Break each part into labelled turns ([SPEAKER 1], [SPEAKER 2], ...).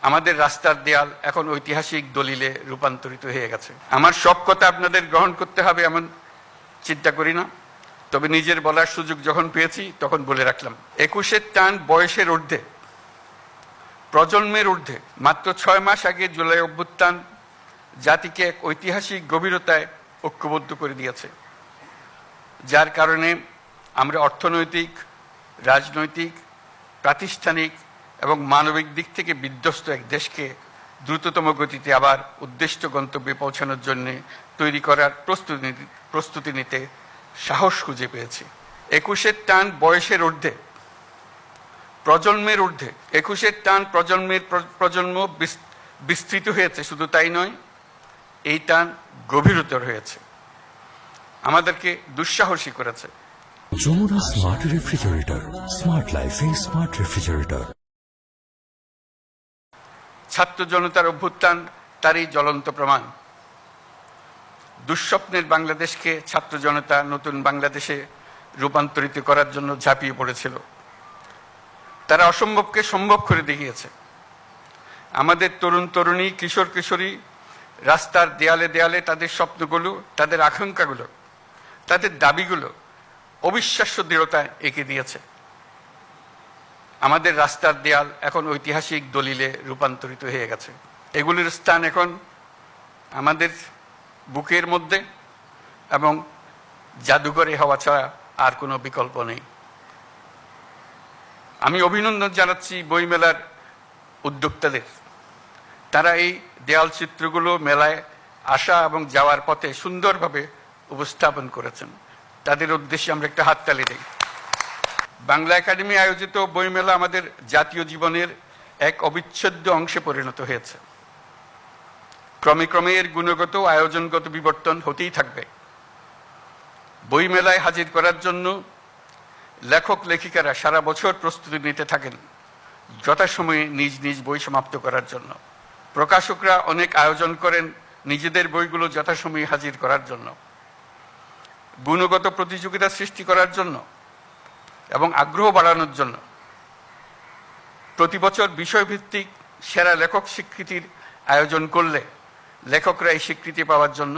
[SPEAKER 1] আমাদের রাস্তার দেয়াল এখন ঐতিহাসিক দলিলে রূপান্তরিত হয়ে গেছে। আমার সব কথা আপনাদের গ্রহণ করতে হবে এমন চিন্তা করি না, তবে নিজের বলার সুযোগ যখন পেয়েছি তখন বলে রাখলাম। 21-এর টান বয়সের ঊর্ধ্বে, প্রজন্মের ঊর্ধ্বে। মাত্র 6 মাস আগে জুলাই অভ্যুত্থান জাতিকে এক ঐতিহাসিক গভীরতায় ঐক্যবদ্ধ করে দিয়েছে, যার কারণে আমরা অর্থনৈতিক, রাজনৈতিক, প্রাতিষ্ঠানিক এবং মানবিক দিক থেকে বিধ্বস্ত এক দেশকে দ্রুততম গতিতে আবার উদ্দিষ্ট গন্তব্যে পৌঁছানোর জন্য তৈরি করার প্রস্তুতি নিতে সাহস খুঁজে পেয়েছি। 21-এর টান বয়সের ঊর্ধ্বে, প্রজন্মের ঊর্ধ্বে। 21-এর টান প্রজন্ম বিস্তৃত হয়েছে, শুধু তাই নয়, এই টান গভীরতর হয়েছে, আমাদেরকে দুঃসাহসী করেছে।
[SPEAKER 2] যমুনা স্মার্ট রেফ্রিজারেটর, স্মার্ট লাইফে স্মার্ট রেফ্রিজারেটর।
[SPEAKER 1] ছাত্র জনতার অভ্যুত্থান তারই জ্বলন্ত প্রমাণ। দুঃস্বপ্নের বাংলাদেশকে ছাত্র জনতা নতুন বাংলাদেশে রূপান্তরিত করার জন্য ঝাঁপিয়ে পড়েছিল। তারা অসম্ভবকে সম্ভব করে দেখিয়েছে। আমাদের তরুণ তরুণী, কিশোর কিশোরী রাস্তার দেয়ালে দেয়ালে তাদের স্বপ্নগুলো, তাদের আকাঙ্ক্ষাগুলো, তাদের দাবিগুলো অবিশ্বাস্য দৃঢ়তায় এঁকে দিয়েছে। আমাদের রাস্তার দেয়াল এখন ঐতিহাসিক দলিলে রূপান্তরিত হয়ে গেছে। এগুলির স্থান এখন আমাদের বুকের মধ্যে এবং জাদুঘরে হওয়া ছাড়া আর কোনো বিকল্প নেই। আমি অভিনন্দন জানাচ্ছি বইমেলার উদ্যোক্তাদের। তারা এই দেয়াল চিত্রগুলো মেলায় আসা এবং যাওয়ার পথে সুন্দরভাবে উপস্থাপন করেছেন। তাদের উদ্দেশ্যে আমরা একটা হাততালি দিই। বাংলা একাডেমি আয়োজিত বইমেলা আমাদের জাতীয় জীবনের এক অবিচ্ছেদ্য অংশে পরিণত হয়েছে। ক্রমে ক্রমে এর গুণগত আয়োজনগত বিবর্তন হতেই থাকবে। বইমেলায় হাজির করার জন্য লেখক লেখিকারা সারা বছর প্রস্তুতি নিতে থাকেন যথাসময়ে নিজ নিজ বই সমাপ্ত করার জন্য। প্রকাশকরা অনেক আয়োজন করেন নিজেদের বইগুলো যথাসময়ে হাজির করার জন্য, গুণগত প্রতিযোগিতা সৃষ্টি করার জন্য এবং আগ্রহ বাড়ানোর জন্য। প্রতি বছর বিষয়ভিত্তিক সেরা লেখক স্বীকৃতির আয়োজন করলে লেখকরা এই স্বীকৃতি পাওয়ার জন্য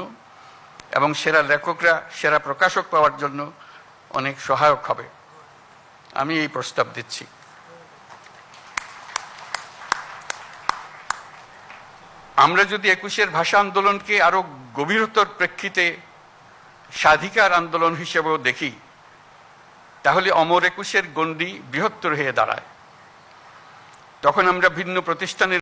[SPEAKER 1] এবং সেরা লেখকরা সেরা প্রকাশক পাওয়ার জন্য অনেক সহায়ক হবে। আমি এই প্রস্তাব দিচ্ছি। আমরা যদি 21-এর ভাষা আন্দোলনকে আরো গভীরতর প্রেক্ষিতে স্বাধিকার আন্দোলন হিসেবেও দেখি, তাহলে অমর 21-এর গণ্ডি বৃহত্তর হয়ে দাঁড়ায়। তখন আমরা ভিন্ন প্রতিষ্ঠানের